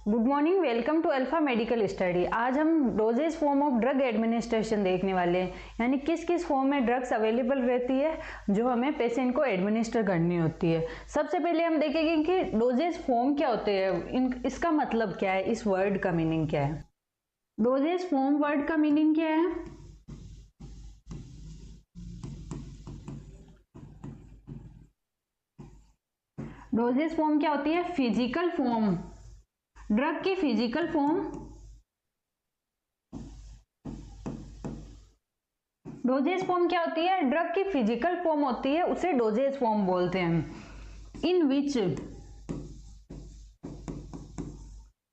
Good morning, welcome to alpha medical study. आज हम dosage form of drug administration देखने वाले हैं, यानी किस किस फॉर्म में ड्रग्स अवेलेबल रहती है जो हमें पेशेंट को एडमिनिस्टर करनी होती है। सबसे पहले हम देखेंगे कि डोजेज फॉर्म क्या होते हैं, इसका मतलब क्या है, इस वर्ड का मीनिंग क्या है। डोजेज फॉर्म वर्ड का मीनिंग क्या है? डोजेज फॉर्म क्या होती है? फिजिकल फॉर्म, ड्रग की फिजिकल फॉर्म। डोजेज फॉर्म क्या होती है? ड्रग की फिजिकल फॉर्म होती है, उसे डोजेज फॉर्म बोलते हैं। In which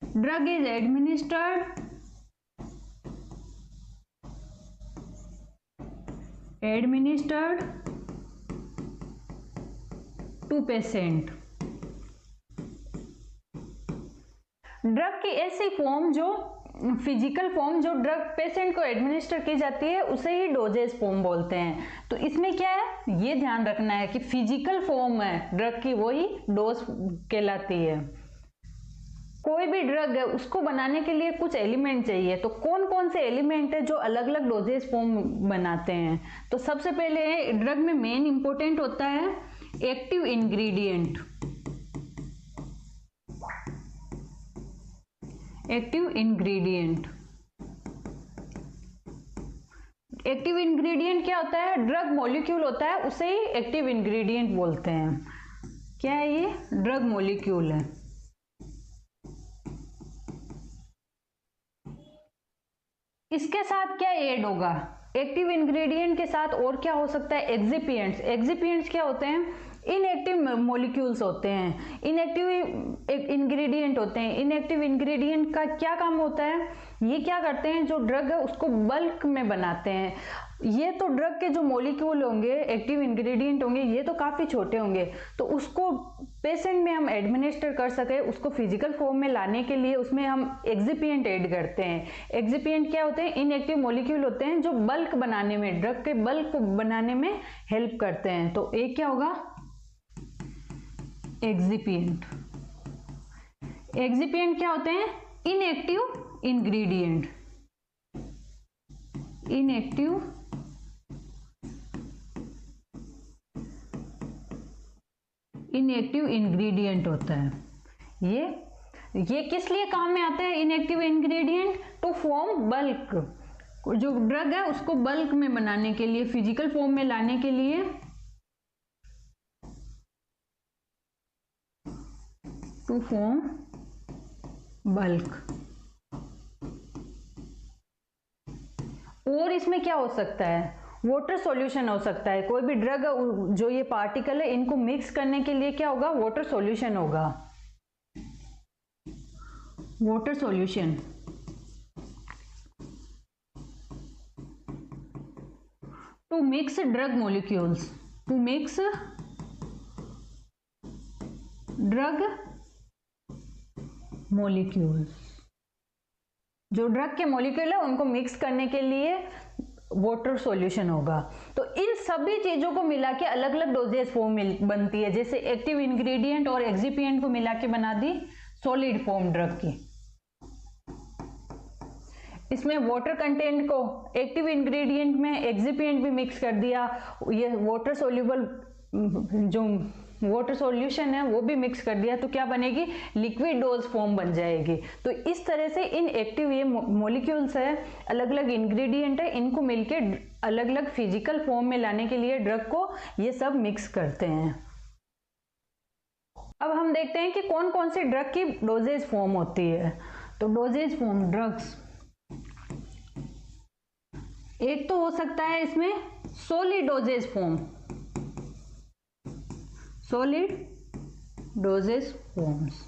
drug is administered to patient. Drug की ऐसी फॉर्म जो फिजिकल फॉर्म जो ड्रग पेशेंट को एडमिनिस्टर की जाती है उसे ही डोजेज फॉर्म बोलते हैं। तो इसमें क्या है, ये ध्यान रखना है कि फिजिकल फॉर्म है ड्रग की, वही डोज कहलाती है। कोई भी ड्रग है उसको बनाने के लिए कुछ एलिमेंट चाहिए, तो कौन कौन से एलिमेंट है जो अलग अलग डोजेज फॉर्म बनाते हैं। तो सबसे पहले ड्रग में मेन इंपॉर्टेंट होता है active ingredient. Active ingredient, active ingredient क्या होता है? ड्रग मॉलिक्यूल होता है, उसे ही एक्टिव इंग्रेडिएंट बोलते हैं। क्या है ये? ड्रग मॉलिक्यूल है। इसके साथ क्या ऐड होगा? एक्टिव इंग्रेडिएंट के साथ और क्या हो सकता है? एक्सिपिएंट्स। एक्सिपिएंट्स क्या होते हैं? इनएक्टिव मॉलिक्यूल्स होते हैं, इनएक्टिव इंग्रेडिएंट होते हैं। इनएक्टिव इंग्रेडिएंट का क्या काम होता है? ये क्या करते हैं, जो ड्रग है उसको बल्क में बनाते हैं। ये तो ड्रग के जो मॉलिक्यूल होंगे, एक्टिव इंग्रेडिएंट होंगे, ये तो काफी छोटे होंगे, तो उसको पेशेंट में हम एडमिनिस्टर कर सके, उसको फिजिकल फॉर्म में लाने के लिए उसमें हम एक्सिपिएंट ऐड करते हैं। एक्सिपिएंट क्या होते हैं? इनएक्टिव मॉलिक्यूल होते हैं जो बल्क बनाने में, ड्रग के बल्क बनाने में हेल्प करते हैं। तो एक क्या होगा? एक्सिपिएंट। एक्सिपिएंट क्या होते हैं? Inactive ingredient. Inactive inactive ingredient होता है। ये किस लिए काम में आता है? Inactive ingredient to form bulk. जो ड्रग है उसको बल्क में बनाने के लिए, फिजिकल फॉर्म में लाने के लिए टू फॉर्म बल्क। और इसमें क्या हो सकता है? वाटर सॉल्यूशन हो सकता है। कोई भी ड्रग जो ये पार्टिकल है इनको मिक्स करने के लिए क्या होगा? वाटर सॉल्यूशन होगा। Water solution. To mix drug molecules, to mix drug molecules. जो ड्रग के मॉलिक्यूल है उनको मिक्स करने के लिए वाटर सॉल्यूशन होगा। तो इन सभी चीजों को मिला के अलग अलग डोजेज फॉर्म बनती है। जैसे एक्टिव इंग्रेडिएंट और एक्सिपिएंट को मिला के बना दी सॉलिड फॉर्म ड्रग की। इसमें वाटर कंटेंट को एक्टिव इंग्रेडिएंट में एक्सिपिएंट भी मिक्स कर दिया, ये वाटर सोल्यूबल जो वाटर सॉल्यूशन है वो भी मिक्स कर दिया, तो क्या बनेगी? लिक्विड डोज फॉर्म बन जाएगी। तो इस तरह से इन एक्टिव ये मॉलिक्यूल्स है, अलग अलग इंग्रेडिएंट है, इनको मिलके अलग अलग फिजिकल फॉर्म में लाने के लिए ड्रग को ये सब मिक्स करते हैं। अब हम देखते हैं कि कौन कौन सी ड्रग की डोजेज फॉर्म होती है। तो डोजेज फॉर्म ड्रग्स, एक तो हो सकता है इसमें solid dosage form, solid dosage forms,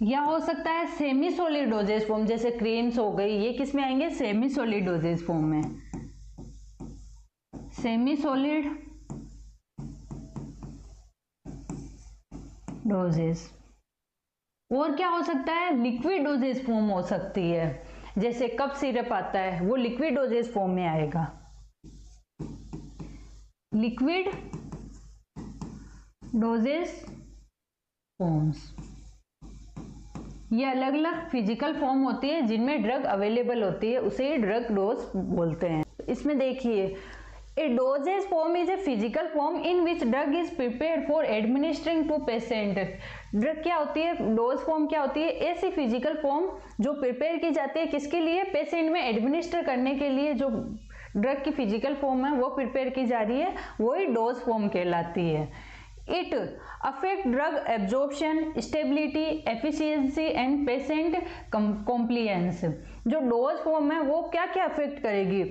या हो सकता है सेमी सॉलिड डोजेज फॉर्म, जैसे क्रीम्स हो गई, ये किस में आएंगे? सेमी सॉलिड डोजेज फॉर्म में। Semi solid dosage. और क्या हो सकता है? लिक्विड डोजेज फॉर्म हो सकती है, जैसे कफ सिरप आता है वो लिक्विड डोजेज फॉर्म में आएगा। Liquid dosage forms. ये अलग अलग फिजिकल फॉर्म होती है जिनमें ड्रग अवेलेबल होती है, उसे ड्रग डोज बोलते हैं। इसमें देखिए, a dosage form is a physical form in which drug is prepared for administering to patient. Drug क्या होती है, डोज फॉर्म क्या होती है, ऐसी फिजिकल फॉर्म जो प्रिपेयर की जाती है किसके लिए, पेशेंट में एडमिनिस्टर करने के लिए जो ड्रग की फिजिकल फॉर्म है वो प्रिपेयर की जा रही है, वही डोज फॉर्म कहलाती है। It affect drug absorption, stability, efficiency and patient compliance. जो डोज फॉर्म है वो क्या क्या अफेक्ट करेगी,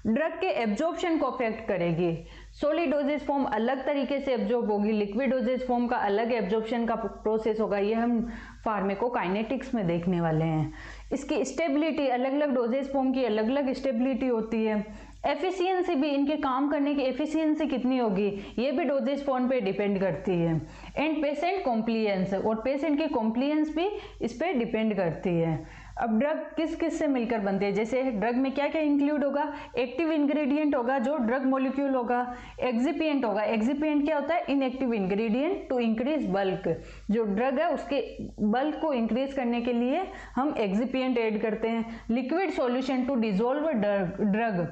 ड्रग के एब्जॉर्प्शन को अफेक्ट करेगी। सॉलिड डोजेज फॉर्म अलग तरीके से एब्जॉर्ब होगी, लिक्विड डोजेज फॉर्म का अलग एब्जॉर्प्शन का प्रोसेस होगा, ये हम फार्मेकोकाइनेटिक्स में देखने वाले हैं। इसकी स्टेबिलिटी, अलग अलग डोजेज फॉर्म की अलग अलग स्टेबिलिटी होती है। एफिशिएंसी भी, इनके काम करने की एफिशिएंसी कितनी होगी, ये भी डोजेज फॉर्म पे डिपेंड करती है। एंड पेशेंट कॉम्प्लियंस, और पेशेंट की कॉम्प्लियंस भी इस पे डिपेंड करती है। अब ड्रग किस किस से मिलकर बनती है, जैसे ड्रग में क्या क्या इंक्लूड होगा, एक्टिव इंग्रेडिएंट होगा जो ड्रग मॉलिक्यूल होगा, एक्सिपिएंट होगा, एक्सिपिएंट क्या होता है, inactive ingredient to increase bulk, जो ड्रग है उसके बल्क को इंक्रीज करने के लिए हम एक्सिपिएंट ऐड करते हैं। Liquid solution to dissolve drug,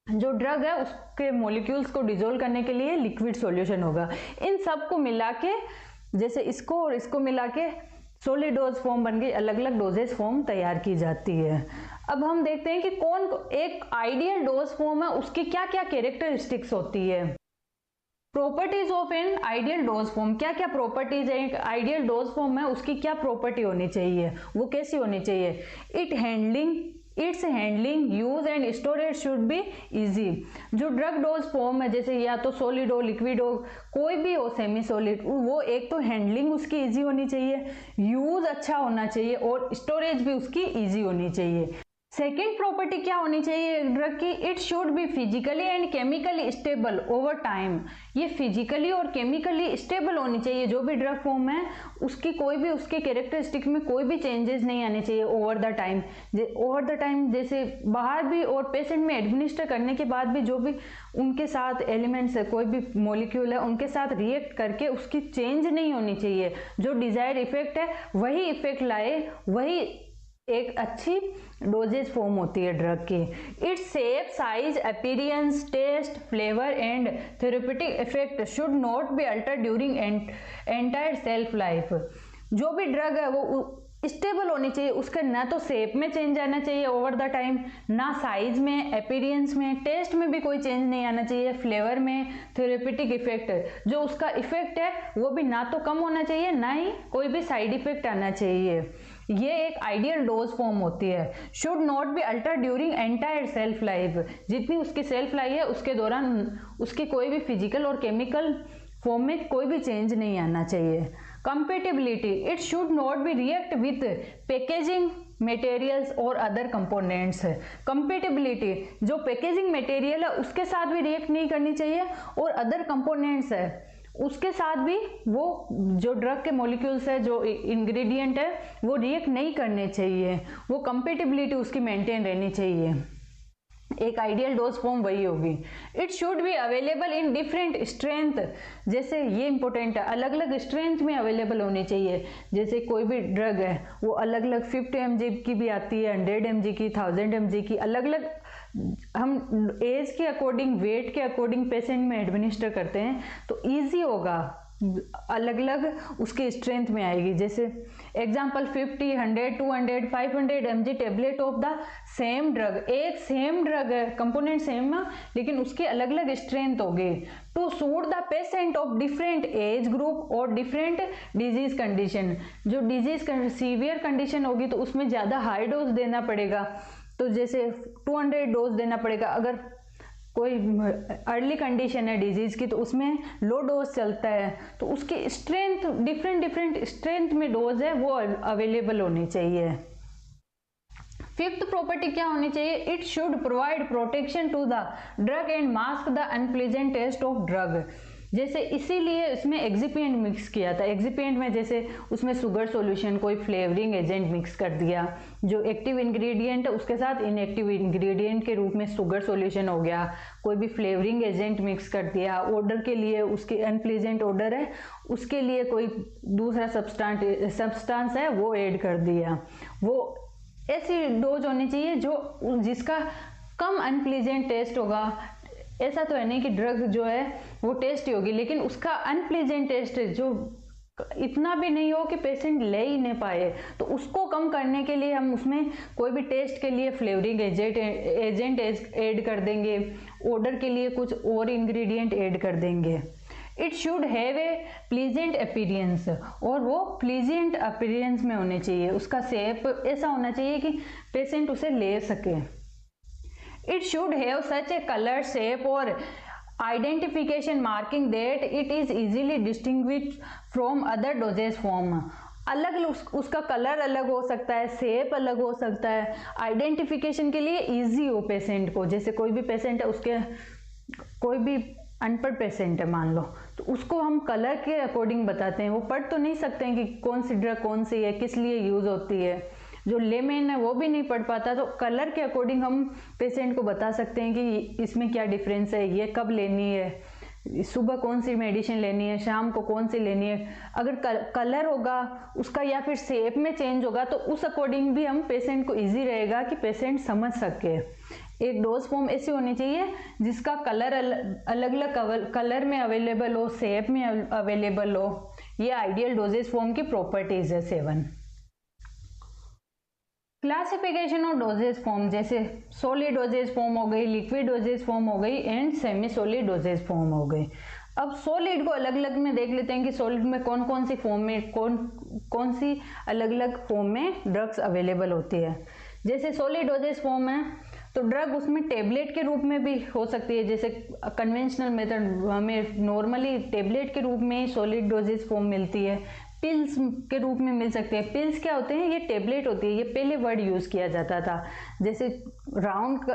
जो ड्रग है उसके मॉलिक्यूल्स को डिसॉल्व करने के लिए लिक्विड सॉल्यूशन होगा। इन सब को मिला के, जैसे इसको और इसको मिला के सॉलिड डोज फॉर्म बन गई, अलग अलग डोजेज फॉर्म तैयार की जाती है। अब हम देखते हैं कि कौन एक आइडियल डोज फॉर्म है, उसकी क्या क्या कैरेक्टरिस्टिक्स होती है। Properties of an ideal dose form, क्या क्या प्रॉपर्टीज है एक आइडियल डोज फॉर्म है, उसकी क्या प्रॉपर्टी होनी चाहिए, वो कैसी होनी चाहिए। It's handling, use and storage should be easy. जो ड्रग डोज फॉर्म है, जैसे या तो सॉलिड हो, लिक्विड हो, कोई भी हो, सेमी सॉलिड, वो एक तो हैंडलिंग उसकी इजी होनी चाहिए, यूज अच्छा होना चाहिए और स्टोरेज भी उसकी इजी होनी चाहिए। सेकेंड प्रॉपर्टी क्या होनी चाहिए ड्रग की, it should be physically and chemically stable over time. ये फिजिकली और केमिकली स्टेबल होनी चाहिए, जो भी ड्रग फॉर्म है उसकी कोई भी उसके कैरेक्टरिस्टिक में कोई भी चेंजेस नहीं आने चाहिए ओवर द टाइम। जैसे बाहर भी और पेशेंट में एडमिनिस्टर करने के बाद भी जो भी उनके साथ एलिमेंट्स है, कोई भी मॉलिक्यूल है, उनके साथ रिएक्ट करके उसकी चेंज नहीं होनी चाहिए। जो डिजायर्ड इफेक्ट है वही इफेक्ट लाए, वही एक अच्छी डोजेज फॉर्म होती है ड्रग की। Its shape, size, appearance, taste, flavour and therapeutic effect should not be alter during entire self life. जो भी ड्रग है वो स्टेबल होनी चाहिए, उसका ना तो शेप में चेंज आना चाहिए ओवर द टाइम, ना साइज में, अपीयरेंस में, टेस्ट में भी कोई चेंज नहीं आना चाहिए, फ्लेवर में, थेरेप्यूटिक इफेक्ट जो उसका इफेक्ट है वो भी ना तो कम होना चाहिए, ना ही कोई भी साइड इफेक्ट आना चाहिए। ये एक आइडियल डोज फॉर्म होती है। Should not be alter during entire self life, जितनी उसकी सेल्फ लाइफ है उसके दौरान उसकी कोई भी फिजिकल और केमिकल फॉर्म में कोई भी चेंज नहीं आना चाहिए। Compatibility, it should not B react with packaging materials और अदर कंपोनेंट्स। कंपेटेबिलिटी, जो पैकेजिंग मटेरियल है उसके साथ भी रिएक्ट नहीं करनी चाहिए और अदर कंपोनेंट्स है उसके साथ भी, वो जो ड्रग के मॉलिक्यूल्स है, जो इंग्रेडिएंट है वो रिएक्ट नहीं करने चाहिए, वो कंपेटेबिलिटी उसकी मेंटेन रहनी चाहिए। एक आइडियल डोज फॉर्म वही होगी। It should be available in different strength, जैसे ये इंपॉर्टेंट है, अलग अलग स्ट्रेंथ में अवेलेबल होनी चाहिए। जैसे कोई भी ड्रग है वो अलग अलग 50 mg की भी आती है, 100 mg की, 1000 mg की, अलग अलग हम एज के अकॉर्डिंग, वेट के अकॉर्डिंग पेशेंट में एडमिनिस्टर करते हैं, तो ईजी होगा, अलग अलग उसके स्ट्रेंथ में आएगी। जैसे example 50, 100, 200, 500 mg tablet of the same drug, एक सेम ड्रग है, कंपोनेंट सेम है लेकिन उसकी अलग अलग स्ट्रेंथ होगी। To suit the patient of different age group और डिफरेंट डिजीज कंडीशन, जो डिजीज सीवियर कंडीशन होगी तो उसमें ज़्यादा हाई डोज देना पड़ेगा, तो जैसे 200 डोज देना पड़ेगा। अगर कोई अर्ली कंडीशन है डिजीज की तो उसमें लो डोज चलता है, तो उसकी स्ट्रेंथ डिफरेंट स्ट्रेंथ में डोज है वो अवेलेबल होनी चाहिए। फिफ्थ प्रॉपर्टी क्या होनी चाहिए, it should provide protection to the drug and mask the unpleasant taste of drug. जैसे इसीलिए इसमें एक्सिपिएंट मिक्स किया था। एक्सिपिएंट में जैसे उसमें शुगर सॉल्यूशन, कोई फ्लेवरिंग एजेंट मिक्स कर दिया, जो एक्टिव इंग्रेडिएंट है उसके साथ इनएक्टिव इंग्रेडिएंट के रूप में शुगर सॉल्यूशन हो गया, कोई भी फ्लेवरिंग एजेंट मिक्स कर दिया, ऑर्डर के लिए उसके अनप्लीजेंट ऑर्डर है उसके लिए कोई दूसरा सब्सटेंस है वो ऐड कर दिया। वो ऐसी डोज होनी चाहिए जो जिसका कम अनप्लीजेंट टेस्ट होगा। ऐसा तो है नहीं कि ड्रग जो है वो टेस्टी होगी, लेकिन उसका अनप्लीजेंट टेस्ट जो इतना भी नहीं हो कि पेशेंट ले ही नहीं पाए, तो उसको कम करने के लिए हम उसमें कोई भी टेस्ट के लिए फ्लेवरिंग एजेंट ऐड कर देंगे, ऑर्डर के लिए कुछ और इंग्रेडिएंट ऐड कर देंगे। It should have a pleasant appearance, और वो प्लीजेंट अपीयरेंस में होने चाहिए, उसका शेप ऐसा होना चाहिए कि पेशेंट उसे ले सके। It should have such a colour, shape और identification marking that it is easily distinguish from other dosage form. अलग उसका कलर अलग हो सकता है, शेप अलग हो सकता है, आइडेंटिफिकेशन के लिए इजी हो पेशेंट को। जैसे कोई भी पेशेंट है, उसके कोई भी अनपढ़ पेशेंट है मान लो, तो उसको हम कलर के अकॉर्डिंग बताते हैं। वो पढ़ तो नहीं सकते हैं कि कौन सी ड्रग कौन सी है, किस लिए यूज होती है, जो लेमैन है वो भी नहीं पढ़ पाता, तो कलर के अकॉर्डिंग हम पेशेंट को बता सकते हैं कि इसमें क्या डिफरेंस है, ये कब लेनी है, सुबह कौन सी मेडिसिन लेनी है, शाम को कौन सी लेनी है। अगर कलर होगा उसका या फिर शेप में चेंज होगा तो उस अकॉर्डिंग भी हम पेशेंट को इजी रहेगा कि पेशेंट समझ सके। एक डोज फॉर्म ऐसी होनी चाहिए जिसका कलर अलग अलग कलर में अवेलेबल हो, शेप में अवेलेबल हो। ये आइडियल डोजेज फॉर्म की प्रॉपर्टीज है 7। क्लासिफिकेशन ऑफ डोजेज फॉर्म, जैसे सॉलिड डोजेज फॉर्म हो गई, लिक्विड डोजेज फॉर्म हो गई and semi solid dosage form हो गई। अब सॉलिड को अलग अलग में देख लेते हैं कि सॉलिड में कौन कौन सी फॉर्म में कौन सी अलग अलग फॉर्म में ड्रग्स अवेलेबल होती है। जैसे सॉलिड डोजेज फॉर्म है तो ड्रग उसमें टेबलेट के रूप में भी हो सकती है। जैसे कन्वेंशनल मेथड हमें नॉर्मली टेबलेट के रूप में ही सॉलिड डोजेज फॉर्म मिलती है, पिल्स के रूप में मिल सकते हैं। पिल्स क्या होते हैं, ये टेबलेट होती है, ये पहले वर्ड यूज किया जाता था। जैसे राउंड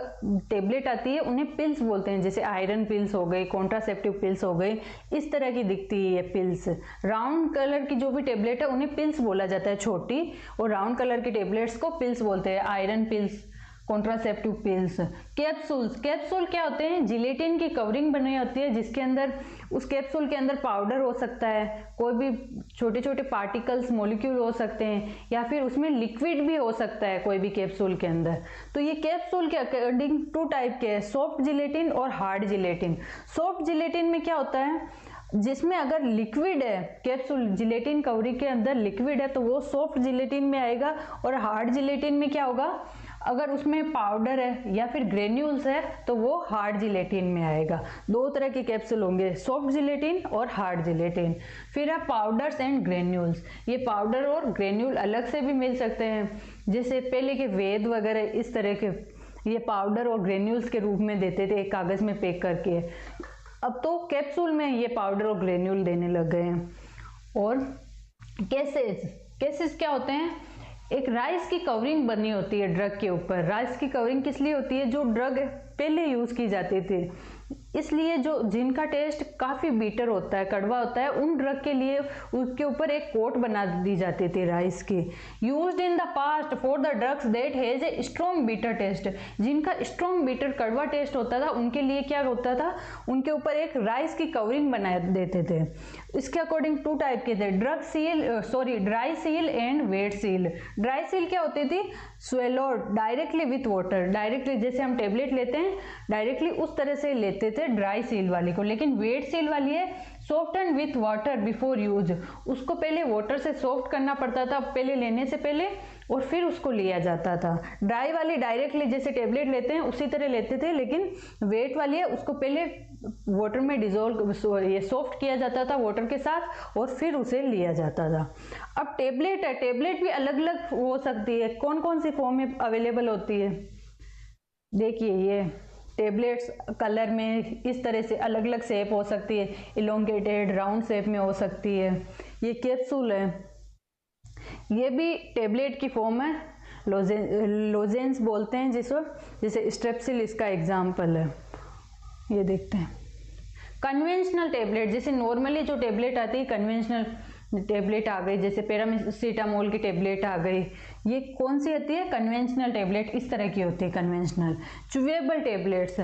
टेबलेट आती है उन्हें पिल्स बोलते हैं, जैसे आयरन पिल्स हो गई, कॉन्ट्रासेप्टिव पिल्स हो गई, इस तरह की दिखती है ये पिल्स। राउंड कलर की जो भी टेबलेट है उन्हें पिल्स बोला जाता है, छोटी, और राउंड कलर की टेबलेट्स को पिल्स बोलते हैं, iron pills, contraceptive pills. Capsules, capsule क्या होते हैं, जिलेटिन की कवरिंग बनी होती है जिसके अंदर, उस कैप्सूल के अंदर पाउडर हो सकता है, कोई भी छोटे छोटे पार्टिकल्स मॉलिक्यूल हो सकते हैं, या फिर उसमें लिक्विड भी हो सकता है कोई भी कैप्सूल के अंदर। तो ये कैप्सूल के अकॉर्डिंग 2 टाइप के हैं, सॉफ्ट जिलेटिन और हार्ड जिलेटिन। सॉफ्ट जिलेटिन में क्या होता है, जिसमें अगर लिक्विड है, कैप्सूल जिलेटिन कवरिंग के अंदर लिक्विड है तो वो सॉफ्ट जिलेटिन में आएगा, और हार्ड जिलेटिन में क्या होगा, अगर उसमें पाउडर है या फिर ग्रेन्यूल्स है तो वो हार्ड जिलेटिन में आएगा। 2 तरह के कैप्सूल होंगे, सॉफ्ट जिलेटिन और हार्ड जिलेटिन। फिर है पाउडर्स एंड ग्रेन्यूल्स, ये पाउडर और ग्रेन्यूल अलग से भी मिल सकते हैं, जैसे पहले के वेद वगैरह इस तरह के ये पाउडर और ग्रेन्यूल्स के रूप में देते थे एक कागज में पैक करके। अब तो कैप्सूल में ये पाउडर और ग्रेन्यूल देने लग गए हैं। और केसेस क्या होते हैं, एक राइस की कवरिंग बनी होती है ड्रग के ऊपर। राइस की कवरिंग किस लिए होती है, जो ड्रग पहले यूज की जाती थी, इसलिए जो जिनका टेस्ट काफी बीटर होता है, कड़वा होता है, उन ड्रग के लिए उसके ऊपर एक कोट बना दी जाती थी राइस की। Used in the past for the drugs that has a strong bitter taste, जिनका स्ट्रॉन्ग बीटर कड़वा टेस्ट होता था उनके लिए क्या होता था, उनके ऊपर एक राइस की कवरिंग बना देते थे। इसके अकॉर्डिंग 2 टाइप के थे, dry seal and wet seal. Dry seal क्या होती थी, swallowed directly with water, directly जैसे हम टेबलेट लेते हैं डायरेक्टली उस तरह से लेते थे ड्राई सील वाली को। लेकिन वेट सील वाली है soften with water before use, उसको पहले वाटर से सॉफ्ट करना पड़ता था पहले लेने से पहले, और फिर उसको लिया जाता था। ड्राई वाली डायरेक्टली जैसे टेबलेट लेते हैं उसी तरह लेते थे, लेकिन वेट वाली है उसको पहले वाटर में ये सॉफ्ट किया जाता था वाटर के साथ और फिर उसे लिया जाता था। अब टेबलेट है, टेबलेट भी अलग अलग हो सकती है, कौन कौन सी फॉर्म में अवेलेबल होती है। देखिए ये टेबलेट्स कलर में इस तरह से अलग अलग शेप हो सकती है, इलोंगेटेड राउंड शेप में हो सकती है। ये कैप्सूल है, ये भी टेबलेट की फॉर्म है, लोजेंस बोलते हैं जिसको, जैसे स्ट्रेप्सिल इसका एग्जाम्पल है। ये देखते हैं कन्वेंशनल टेबलेट, जैसे नॉर्मली जो टेबलेट आती है कन्वेंशनल टेबलेट आ गई, जैसे पैरासीटामोल की टेबलेट आ गई, ये कौन सी होती है? कन्वेंशनल टेबलेट इस तरह की होती है कन्वेंशनल। च्यूएबल टेबलेट्स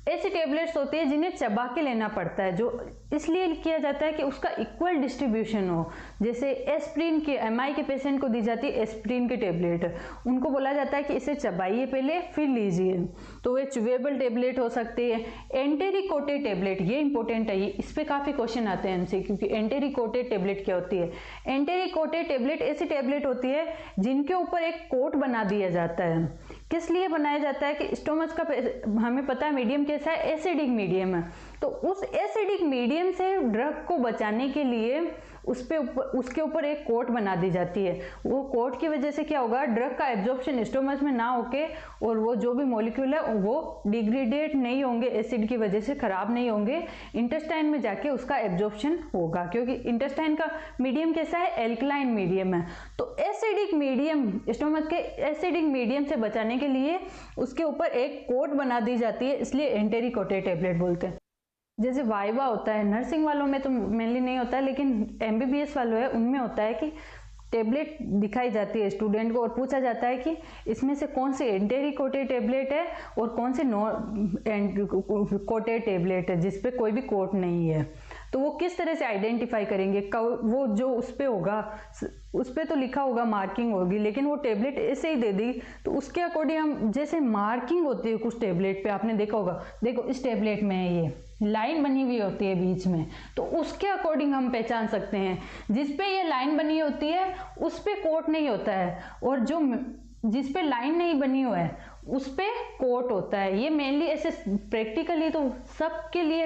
ऐसी टेबलेट्स होती है जिन्हें चबा के लेना पड़ता है, जो इसलिए किया जाता है कि उसका इक्वल डिस्ट्रीब्यूशन हो। जैसे एस्प्रिन के एमआई के पेशेंट को दी जाती है एस्प्रिन की टेबलेट, उनको बोला जाता है कि इसे चबाइए पहले फिर लीजिए, तो वे च्यूएबल टेबलेट हो सकती है। एंटेरिकोटेड टेबलेट, ये इंपॉर्टेंट है, इस पे काफी क्वेश्चन आते हैं हमसे, क्योंकि एंटेरिकोटेड टेबलेट क्या होती है? एंटेरिकोटेड टेबलेट ऐसी टेबलेट होती है जिनके ऊपर एक कोट बना दिया जाता है। किस लिए बनाया जाता है? कि स्टोमच का हमें पता है मीडियम कैसा है, एसिडिक मीडियम है, तो उस एसिडिक मीडियम से ड्रग को बचाने के लिए उसके ऊपर एक कोट बना दी जाती है। वो कोट की वजह से क्या होगा? ड्रग का एब्जॉर्प्शन स्टोमच में ना होके और वो जो भी मॉलिक्यूल है वो डिग्रेडेट नहीं होंगे, एसिड की वजह से खराब नहीं होंगे, इंटेस्टाइन में जाके उसका एब्जॉर्प्शन होगा, क्योंकि इंटेस्टाइन का मीडियम कैसा है? एल्कलाइन मीडियम है। तो एसिडिक मीडियम, स्टोमच के एसिडिक मीडियम से बचाने के लिए उसके ऊपर एक कोट बना दी जाती है, इसलिए एंटेरिकोटेड टेबलेट बोलते हैं। जैसे वाइवा होता है, नर्सिंग वालों में तो मेनली नहीं होता है, लेकिन एमबीबीएस वालों है उनमें होता है कि टेबलेट दिखाई जाती है स्टूडेंट को और पूछा जाता है कि इसमें से कौन सी एंटेरिकोटेड टेबलेट है और कौन सी नॉन कोटेड टेबलेट है जिसपे कोई भी कोट नहीं है। तो वो किस तरह से आइडेंटिफाई करेंगे? वो जो उस पे होगा, उस पे तो लिखा होगा, मार्किंग होगी, लेकिन वो टेबलेट ऐसे ही दे दी, तो उसके अकॉर्डिंग हम, जैसे मार्किंग होती है कुछ टेबलेट पे, आपने देखा होगा, देखो इस टेबलेट में है, ये लाइन बनी हुई होती है बीच में, तो उसके अकॉर्डिंग हम पहचान सकते हैं। जिस पे ये लाइन बनी होती है उस पे कोट नहीं होता है, और जो जिस पे लाइन नहीं बनी हुआ है उस पे कोट होता है। ये मेनली ऐसे प्रैक्टिकली तो सबके लिए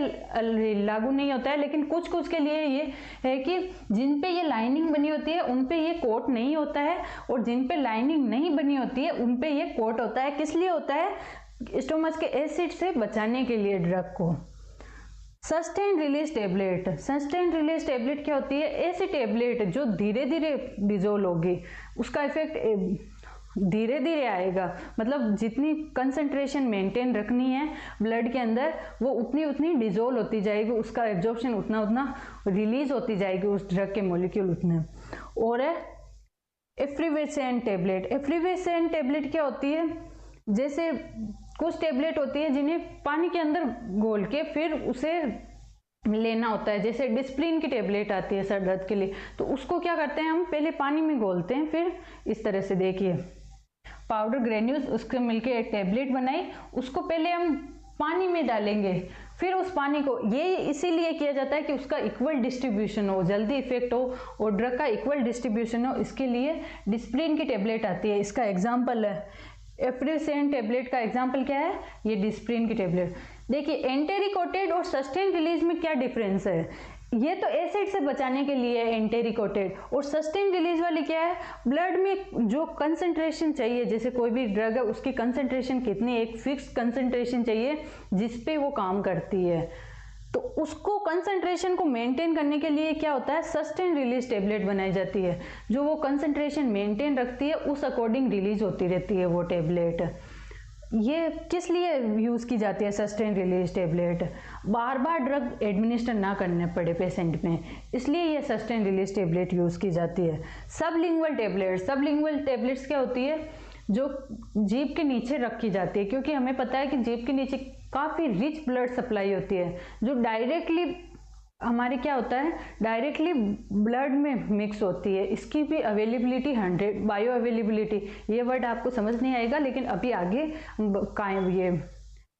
लागू नहीं होता है, लेकिन कुछ कुछ के लिए ये है कि जिन पे ये लाइनिंग बनी होती है उन पे ये कोट नहीं होता है, और जिन पे लाइनिंग नहीं बनी होती है उन पे ये कोट होता है। किस लिए होता है? स्टोमच के एसिड से बचाने के लिए ड्रग को। Sustain release tablet, sustain release tablet क्या होती है? ऐसी टेबलेट जो धीरे धीरे डिजोल्व होगी, उसका इफेक्ट धीरे धीरे आएगा, मतलब जितनी कंसंट्रेशन मेंटेन रखनी है ब्लड के अंदर वो उतनी उतनी डिजोल्व होती जाएगी, उसका एब्जॉर्प्शन उतना उतना रिलीज होती जाएगी, उस ड्रग के मॉलिक्यूल उतने। और है एफ्रीवेसेंट टेबलेट। एफ्रीवेसेंट टेबलेट क्या होती है? जैसे कुछ टेबलेट होती है जिन्हें पानी के अंदर घोल के फिर उसे लेना होता है, जैसे डिस्प्लिन की टेबलेट आती है सर दर्द के लिए, तो उसको क्या करते हैं हम? पहले पानी में घोलते हैं, फिर इस तरह से देखिए पाउडर ग्रेन्यूल्स, उसके मिलके एक टेबलेट बनाई, उसको पहले हम पानी में डालेंगे, फिर उस पानी को, ये इसीलिए किया जाता है कि उसका इक्वल डिस्ट्रीब्यूशन हो, जल्दी इफेक्ट हो और ड्रग का इक्वल डिस्ट्रीब्यूशन हो, इसके लिए डिस्प्लिन की टेबलेट आती है। इसका एग्जाम्पल है एफ्रीवेसेंट टेबलेट का एग्जाम्पल क्या है? ये डिस्प्लिन की टेबलेट। देखिए एंटेरिकोटेड और सस्टेन रिलीज में क्या डिफरेंस है? ये तो एसिड से बचाने के लिए एंटेरिकोटेड, और सस्टेन रिलीज वाली क्या है? ब्लड में जो कंसंट्रेशन चाहिए, जैसे कोई भी ड्रग है उसकी कंसंट्रेशन कितनी, एक फिक्स कंसंट्रेशन चाहिए जिसपे वो काम करती है, तो उसको कंसंट्रेशन को मेंटेन करने के लिए क्या होता है? सस्टेन रिलीज टेबलेट बनाई जाती है, जो वो कंसंट्रेशन मेंटेन रखती है, उस अकॉर्डिंग रिलीज होती रहती है वो टेबलेट। ये किस लिए यूज की जाती है सस्टेन रिलीज टेबलेट? बार बार ड्रग एडमिनिस्टर ना करने पड़े पेशेंट में, इसलिए ये सस्टेन रिलीज टेबलेट यूज की जाती है। सबलिंगुअल टेबलेट, सबलिंगुअल टेबलेट्स क्या होती है? जो जीभ के नीचे रखी जाती है, क्योंकि हमें पता है कि जीभ के नीचे काफी रिच ब्लड सप्लाई होती है, जो डायरेक्टली हमारे क्या होता है? डायरेक्टली ब्लड में मिक्स होती है। इसकी भी अवेलेबिलिटी 100, बायो अवेलेबिलिटी, ये वर्ड आपको समझ नहीं आएगा, लेकिन अभी आगे ये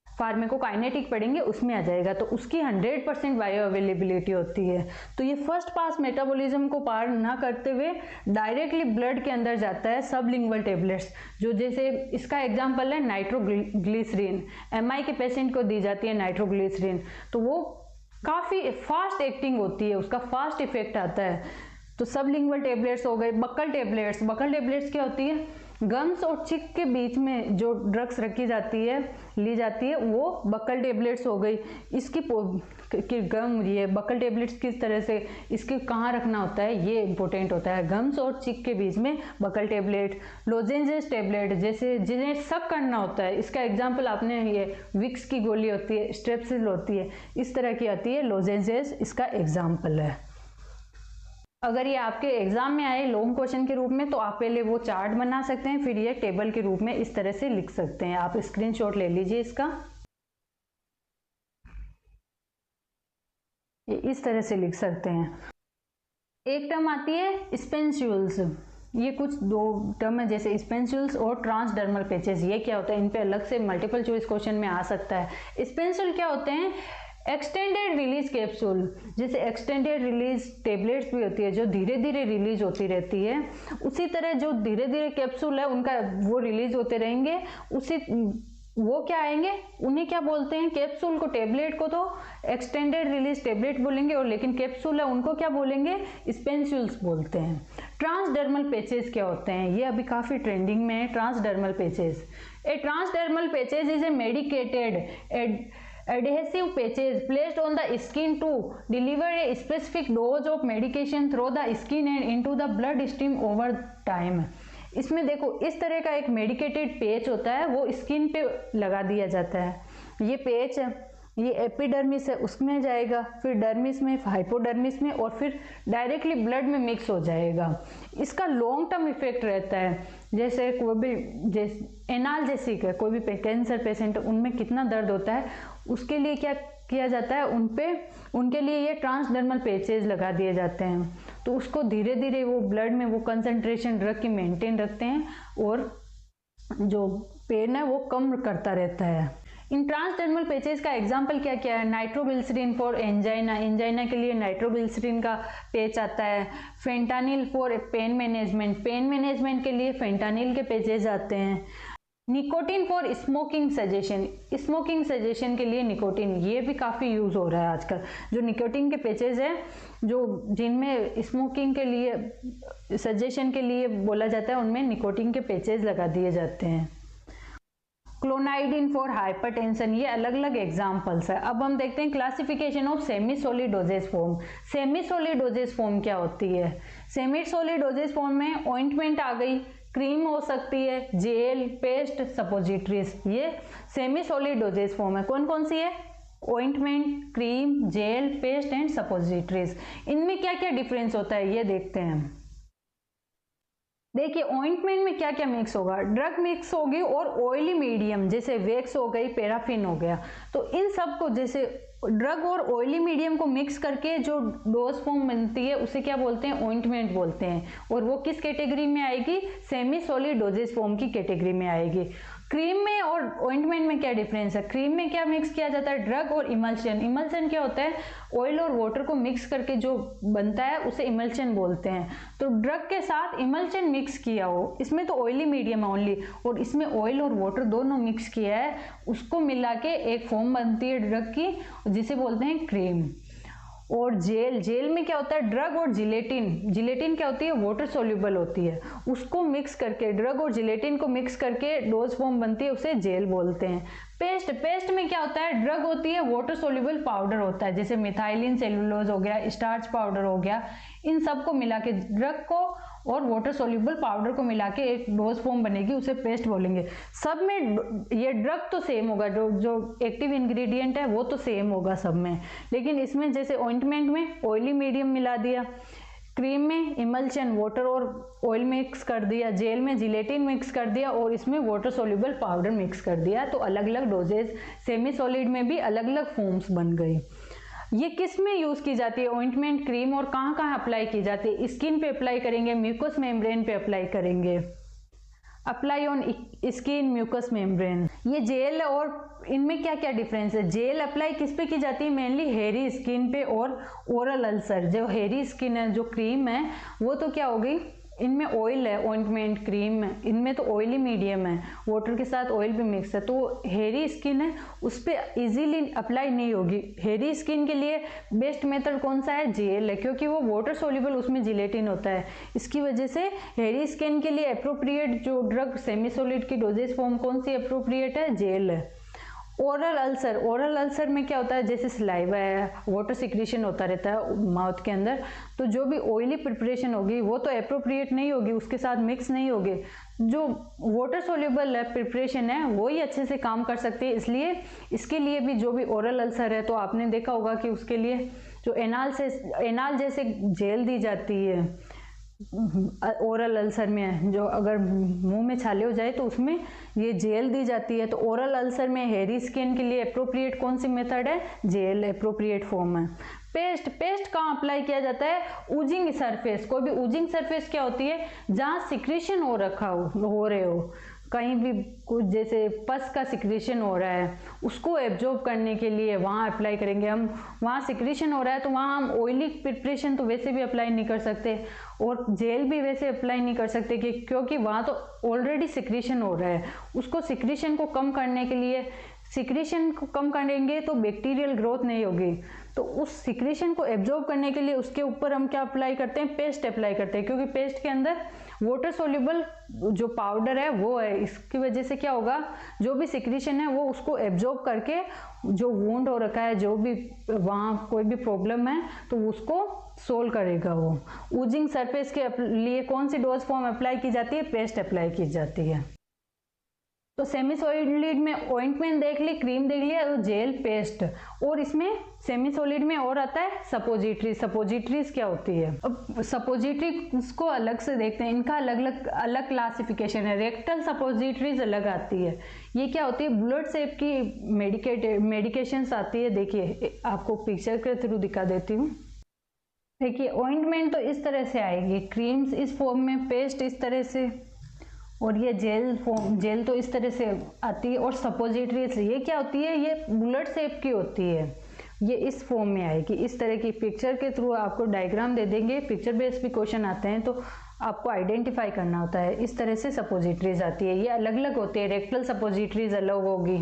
फार्माकोकाइनेटिक पढ़ेंगे उसमें आ जाएगा, तो उसकी 100% बायो अवेलेबिलिटी होती है। तो ये फर्स्ट पास मेटाबॉलिज्म को पार ना करते हुए डायरेक्टली ब्लड के अंदर जाता है सबलिंगुअल टेबलेट्स, जो जैसे इसका एग्जांपल है नाइट्रोग्लिसरीन, एमआई के पेशेंट को दी जाती है नाइट्रोग्लिसरीन, तो वो काफी फास्ट एक्टिंग होती है, उसका फास्ट इफेक्ट आता है। तो सबलिंगुअल टेबलेट्स हो गए। बक्कल टेबलेट्स, बक्कल टेबलेट्स क्या होती है? गम्स और चिक के बीच में जो ड्रग्स रखी जाती है, ली जाती है, वो बकल टेबलेट्स हो गई। इसकी गम, ये बकल टेबलेट्स किस तरह से, इसके कहाँ रखना होता है, ये इंपॉर्टेंट होता है। गम्स और चिक के बीच में बकल टेबलेट, लोजेंजेस टेबलेट, जैसे जिन्हें सक करना होता है, इसका एग्जाम्पल आपने ये विक्स की गोली होती है, स्ट्रेप्सिल होती है, इस तरह की आती है, लोजेंजेस इसका एग्जाम्पल है। अगर ये आपके एग्जाम में आए लॉन्ग क्वेश्चन के रूप में तो आप पहले वो चार्ट बना सकते हैं, फिर ये टेबल के रूप में इस तरह से लिख सकते हैं। आप स्क्रीनशॉट ले लीजिए इसका, ये इस तरह से लिख सकते हैं। एक टर्म आती है स्पेंस्यूल्स, ये कुछ दो टर्म है जैसे स्पेंस्यूल्स और ट्रांसडर्मल पैचेस। ये क्या होता है, इन पे अलग से मल्टीपल चॉइस क्वेश्चन में आ सकता है। स्पेंस्यूल क्या होते हैं, एक्सटेंडेड रिलीज कैप्सूल, जैसे एक्सटेंडेड रिलीज टेबलेट्स भी होती है जो धीरे धीरे रिलीज होती रहती है, उसी तरह जो धीरे धीरे कैप्सूल है उनका वो रिलीज होते रहेंगे, उसी वो क्या आएंगे, उन्हें क्या बोलते हैं, कैप्सूल को, टेबलेट को तो एक्सटेंडेड रिलीज टेबलेट बोलेंगे, और लेकिन कैप्सूल है उनको क्या बोलेंगे, स्पेंस्यूल्स बोलते हैं। ट्रांसडर्मल पैचेस क्या होते हैं, ये अभी काफी ट्रेंडिंग में है। Transdermal patches, A transdermal patches is a medicated adhesive patches placed on the skin to deliver a specific dose of medication through the skin and into the blood stream over time। इसमें देखो इस तरह का एक medicated पेच होता है, वो स्किन पे लगा दिया जाता है। ये पेच, ये एपिडर्मिस है, उसमें जाएगा, फिर डर्मिस में, हाइपोडर्मिस में, और फिर डायरेक्टली ब्लड में मिक्स हो जाएगा। इसका लॉन्ग टर्म इफेक्ट रहता है, जैसे कोई भी एनाल्जेसिक है, कोई भी कैंसर पेशेंट, उनमें कितना दर्द होता है, उसके लिए क्या किया जाता है, उनके लिए ये ट्रांसडर्मल पैचेज लगा दिए जाते हैं। तो उसको धीरे धीरे वो ब्लड में वो कंसंट्रेशन ड्रग की मेंटेन रखते हैं और जो पेन है वो कम करता रहता है। इन ट्रांसडर्मल पैचेज का एग्जाम्पल क्या क्या है, नाइट्रोग्लिसरीन फॉर एंजाइना, एंजाइना के लिए नाइट्रोग्लिसरीन का पेच आता है। Fentanyl for pain management, pain management के लिए फेंटानिल के पेचेज आते हैं। Nicotine for smoking suggestion, smoking suggestion के लिए निकोटिन, ये भी काफ़ी यूज़ हो रहा है आजकल। जो निकोटिन के पेचेज हैं, जो जिनमें स्मोकिंग के लिए सजेशन के लिए बोला जाता है, उनमें निकोटिन के पेचेज लगा दिए जाते हैं। क्लोनाइडिन फॉर हाइपरटेंशन, ये अलग अलग एग्जाम्पल्स है। अब हम देखते हैं classification of semi solid dosage form. Semi solid dosage form क्या होती है, सेमी सॉलिड डोजेज फॉर्म में ऑइंटमेंट आ गई, क्रीम हो सकती है, जेल, पेस्ट, सपोजिटरीज, ये सेमी सॉलिड डोजेज फॉर्म है। कौन कौन सी है, ointment, cream, gel, paste and suppositories. इनमें क्या क्या डिफरेंस होता है ये देखते हैं। देखिए ऑइंटमेंट में क्या क्या मिक्स होगा, ड्रग मिक्स होगी और ऑयली मीडियम, जैसे वैक्स हो गई, पैराफिन हो गया। तो इन सब को, जैसे ड्रग और ऑयली मीडियम को मिक्स करके जो डोज फॉर्म बनती है उसे क्या बोलते हैं, ऑइंटमेंट बोलते हैं। और वो किस कैटेगरी में आएगी, सेमी सॉलिड डोजेज फॉर्म की कैटेगरी में आएगी। क्रीम में और ऑइंटमेंट में क्या डिफरेंस है, क्रीम में क्या मिक्स किया जाता है, ड्रग और इमल्शन। इमल्शन क्या होता है, ऑयल और वाटर को मिक्स करके जो बनता है उसे इमल्शन बोलते हैं। तो ड्रग के साथ इमल्शन मिक्स किया हो, इसमें तो ऑयली मीडियम है ओनली, और इसमें ऑयल और वाटर दोनों मिक्स किया है, उसको मिला के एक फॉर्म बनती है ड्रग की, जिसे बोलते हैं क्रीम। और जेल, जेल में क्या होता है, ड्रग और जिलेटिन, जिलेटिन क्या होती है, वाटर सोल्यूबल होती है, उसको मिक्स करके, ड्रग और जिलेटिन को मिक्स करके डोज फॉर्म बनती है, उसे जेल बोलते हैं। पेस्ट, पेस्ट में क्या होता है, ड्रग होती है, वाटर सोल्यूबल पाउडर होता है, जैसे मिथाइलिन सेलुलोज हो गया, स्टार्च पाउडर हो गया, इन सब को मिला के, ड्रग को और वाटर सोल्यूबल पाउडर को मिला के एक डोज फॉर्म बनेगी, उसे पेस्ट बोलेंगे। सब में ये ड्रग तो सेम होगा, जो एक्टिव इंग्रेडिएंट है वो तो सेम होगा सब में, लेकिन इसमें जैसे ऑइंटमेंट में ऑयली मीडियम मिला दिया, क्रीम में इमल्शन, वाटर और ऑयल मिक्स कर दिया, जेल में जिलेटिन मिक्स कर दिया, और इसमें वाटर सोल्यूबल पाउडर मिक्स कर दिया, तो अलग अलग डोजेज, सेमी सॉलिड में भी अलग अलग फॉर्म्स बन गई। ये किस में यूज की जाती है, ऑइंटमेंट, क्रीम, और कहाँ कहाँ अप्लाई की जाती है, स्किन पे अप्लाई करेंगे, म्यूकस मेम्ब्रेन पे अप्लाई करेंगे, apply on skin mucus membrane. ये जेल और इनमें क्या क्या डिफरेंस है, जेल अप्लाई किस पे की जाती है, मेनली हेयरी स्किन पे और ओरल अल्सर। जो हेयरी स्किन है, जो क्रीम है, वो तो क्या होगी, इनमें ऑयल है, ऑइंटमेंट, क्रीम, इनमें तो ऑयली मीडियम है, वाटर के साथ ऑयल भी मिक्स है, तो हेयरी स्किन है उस पर इजीली अप्लाई नहीं होगी। हेयरी स्किन के लिए बेस्ट मेथड कौन सा है? जेल है, क्योंकि वो वाटर सोल्यूबल, उसमें जिलेटिन होता है। इसकी वजह से हेयरी स्किन के लिए अप्रोप्रिएट जो ड्रग सेमी सॉलिड की डोजेज फॉर्म कौन सी अप्रोप्रिएट है? जेल है। ओरल अल्सर, ओरल अल्सर में क्या होता है, जैसे सलाइवा है, वाटर सिक्रीशन होता रहता है माउथ के अंदर, तो जो भी ऑयली प्रिपरेशन होगी वो तो अप्रोप्रिएट नहीं होगी, उसके साथ मिक्स नहीं होगी। जो वाटर सोल्यूबल है प्रिपरेशन है वो ही अच्छे से काम कर सकती है। इसलिए इसके लिए भी जो भी ओरल अल्सर है, तो आपने देखा होगा कि उसके लिए जो एनाल जैसे जेल दी जाती है ओरल अल्सर में, जो अगर मुंह में छाले हो जाए तो उसमें ये जेल दी जाती है। तो ओरल अल्सर में हेयरी स्किन के लिए अप्रोप्रिएट कौन सी मेथड है? जेल अप्रोप्रिएट फॉर्म है। पेस्ट कहाँ अप्लाई किया जाता है? Oozing surface. कोई भी ऊजिंग सरफेस क्या होती है? जहाँ सिक्रीशन हो रहे हो, कहीं भी कुछ जैसे पस का सिक्रीशन हो रहा है उसको एब्जॉर्ब करने के लिए वहाँ अप्लाई करेंगे हम। वहाँ सिक्रीशन हो रहा है तो वहाँ हम ऑयली प्रिपरेशन तो वैसे भी अप्लाई नहीं कर सकते और जेल भी वैसे अप्लाई नहीं कर सकते क्योंकि वहाँ तो ऑलरेडी सिक्रीशन हो रहा है। उसको सिक्रीशन को कम करने के लिए, सिक्रीशन को कम करेंगे तो बैक्टीरियल ग्रोथ नहीं होगी, तो उस सिक्रीशन को एब्जॉर्ब करने के लिए उसके ऊपर हम क्या अप्लाई करते हैं? पेस्ट अप्लाई करते हैं, क्योंकि पेस्ट के अंदर वाटर सोल्यूबल जो पाउडर है वो है। इसकी वजह से क्या होगा, जो भी सिक्रीशन है वो उसको एब्जॉर्ब करके जो वुंड हो रखा है, जो भी वहाँ कोई भी प्रॉब्लम है तो उसको सोल्व करेगा वो। ऊजिंग सरफेस के लिए कौन सी डोज फॉर्म अप्लाई की जाती है? पेस्ट अप्लाई की जाती है। तो सेमी सॉलिड में ऑइंटमेंट देख ली, क्रीम देख लिया, तो जेल, पेस्ट, और इसमें सेमी सॉलिड में और आता है सपोजिटरी। सपोजिटरीज क्या होती है? अब सपोजिटरीज को अलग से देखते हैं, इनका अलग क्लासिफिकेशन है। रेक्टल सपोजिटरीज अलग आती है। ये क्या होती है? ब्लड शेप की मेडिकेशंस आती है। देखिए आपको पिक्चर के थ्रू दिखा देती हूँ। देखिए ऑइंटमेंट तो इस तरह से आएगी, क्रीम्स इस फॉर्म में, पेस्ट इस तरह से, और ये जेल तो इस तरह से आती है। और सपोजिटरीज ये क्या होती है? ये बुलेट शेप की होती है, ये इस फॉर्म में आएगी। इस तरह की पिक्चर के थ्रू आपको डायग्राम दे देंगे, पिक्चर बेस्ड भी क्वेश्चन आते हैं तो आपको आइडेंटिफाई करना होता है। इस तरह से सपोजिटरीज आती है, ये अलग अलग होती है। रेक्टल सपोजिटरीज अलग होगी।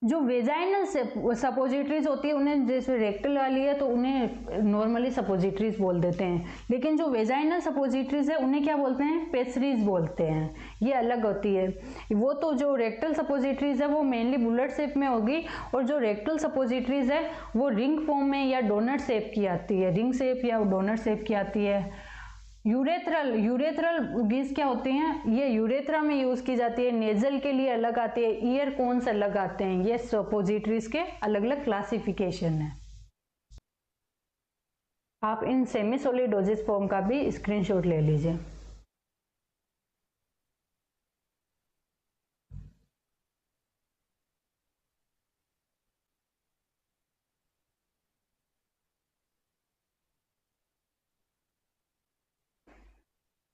जो वेजाइनल सपोजिटरीज होती है उन्हें, जैसे रेक्टल वाली है तो उन्हें नॉर्मली सपोजिटरीज बोल देते हैं, लेकिन जो वेजाइनल सपोजिटरीज है उन्हें क्या बोलते हैं? पेसरीज बोलते हैं। ये अलग होती है। वो तो जो रेक्टल सपोजिटरीज है वो मेनली बुलेट शेप में होगी, और जो रेक्टल सपोजिटरीज है वो रिंग फॉर्म में या डोनट शेप की आती है, रिंग शेप या डोनट शेप की आती है। यूरेथ्रल गीज क्या होती हैं? ये यूरेथ्रा में यूज की जाती है। नेजल के लिए अलग आती है, ईयर कोन्स अलग आते हैं। ये सपोजिटरीज के अलग अलग क्लासिफिकेशन है। आप in semi solid dosage form का भी स्क्रीनशॉट ले लीजिए।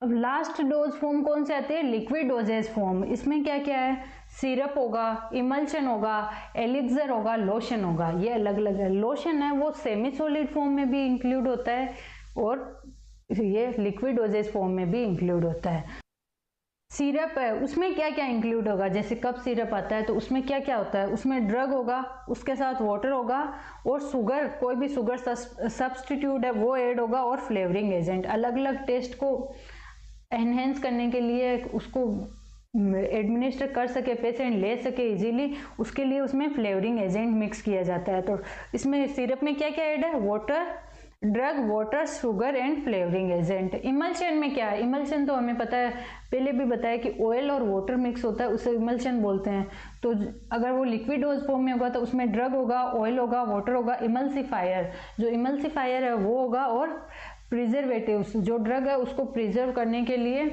अब लास्ट डोज फॉर्म कौन से आते हैं? Liquid doses form. इसमें क्या क्या है? सिरप होगा, इमल्शन होगा, एलिक्सर होगा, लोशन होगा। ये अलग अलग है। लोशन है वो सेमी सॉलिड फॉर्म में भी इंक्लूड होता है और ये लिक्विड डोजेज फॉर्म में भी इंक्लूड होता है। सिरप है, उसमें क्या क्या इंक्लूड होगा? जैसे कप सिरप आता है तो उसमें क्या क्या होता है? उसमें ड्रग होगा, उसके साथ वाटर होगा, और शुगर, कोई भी शुगर सब्सटीट्यूट है वो ऐड होगा, और फ्लेवरिंग एजेंट। अलग अलग टेस्ट को एनहेंस करने के लिए, उसको एडमिनिस्टर कर सके, पेशेंट ले सके इजीली, उसके लिए उसमें फ्लेवरिंग एजेंट मिक्स किया जाता है। तो इसमें सिरप में क्या क्या ऐड है? Water, drug, water, sugar and flavouring agent. Emulsion में क्या है? इमल्शन तो हमें पता है, पहले भी बताया कि ऑयल और वाटर मिक्स होता है, उसे इमल्शन बोलते हैं। तो अगर वो लिक्विड डोज फॉर्म में होगा तो उसमें ड्रग होगा, ऑयल होगा, वाटर होगा, इमल्सिफायर, जो इमल्सिफायर है वो होगा, और प्रिजर्वेटिव्स, जो ड्रग है उसको प्रिजर्व करने के लिए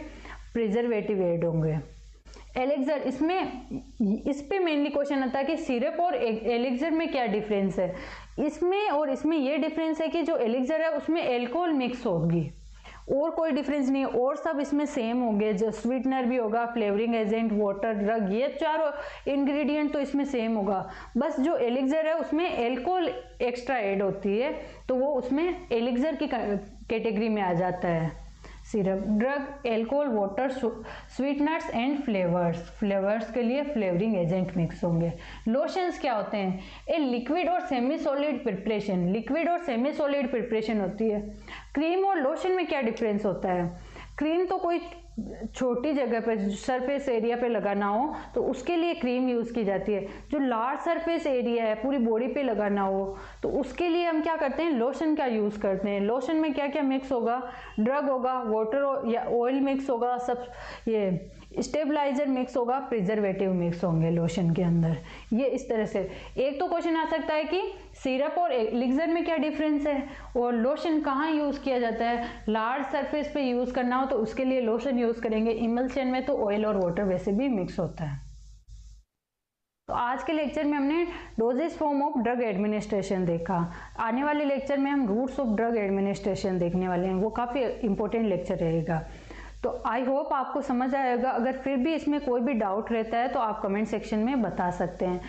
प्रिजर्वेटिव ऐड होंगे। एलिक्सर, इस पे मेनली क्वेश्चन आता है कि सिरप और एलिक्सर में क्या डिफरेंस है। इसमें और इसमें ये डिफरेंस है कि जो एलिक्सर है उसमें एल्कोहल मिक्स होगी, और कोई डिफरेंस नहीं है, और सब इसमें सेम होंगे। जो स्वीटनर भी होगा, फ्लेवरिंग एजेंट, वाटर, ड्रग, ये चारों इंग्रेडिएंट तो इसमें सेम होगा। बस जो एलिक्सर है उसमें एल्कोहल एक्स्ट्रा ऐड होती है, तो वो उसमें एलिक्सर की कैटेगरी में आ जाता है। Syrup. Drug, alcohol, water, sweeteners and flavours, flavours के लिए फ्लेवरिंग एजेंट मिक्स होंगे। लोशंस क्या होते हैं? ए लिक्विड और सेमी सॉलिड प्रिपरेशन, लिक्विड और सेमी सॉलिड प्रिपरेशन होती है। क्रीम और लोशन में क्या डिफरेंस होता है? क्रीम तो कोई छोटी जगह पे सरफेस एरिया पे लगाना हो तो उसके लिए क्रीम यूज़ की जाती है। जो लार्ज सरफेस एरिया है, पूरी बॉडी पे लगाना हो तो उसके लिए हम क्या करते हैं? लोशन का यूज़ करते हैं। लोशन में क्या क्या मिक्स होगा? ड्रग होगा, वाटर या ऑयल मिक्स होगा, सब ये स्टेबलाइजर मिक्स होगा, प्रिजर्वेटिव मिक्स होंगे लोशन के अंदर। ये इस तरह से एक तो क्वेश्चन आ सकता है कि सिरप और एलिक्सर में क्या डिफरेंस है, और लोशन कहाँ यूज़ किया जाता है? लार्ज सरफेस पे यूज़ करना हो तो उसके लिए लोशन यूज़ करेंगे। इमल्शन में तो ऑयल और वाटर वैसे भी मिक्स होता है। तो आज के लेक्चर में हमने doses form of drug administration देखा। आने वाले लेक्चर में हम रूट्स ऑफ ड्रग एडमिनिस्ट्रेशन देखने वाले हैं, वो काफ़ी इंपॉर्टेंट लेक्चर रहेगा। तो आई होप आपको समझ आएगा। अगर फिर भी इसमें कोई भी डाउट रहता है तो आप कमेंट सेक्शन में बता सकते हैं।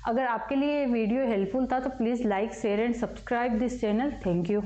अगर आपके लिए वीडियो हेल्पफुल था तो please like, share and subscribe this channel. Thank you.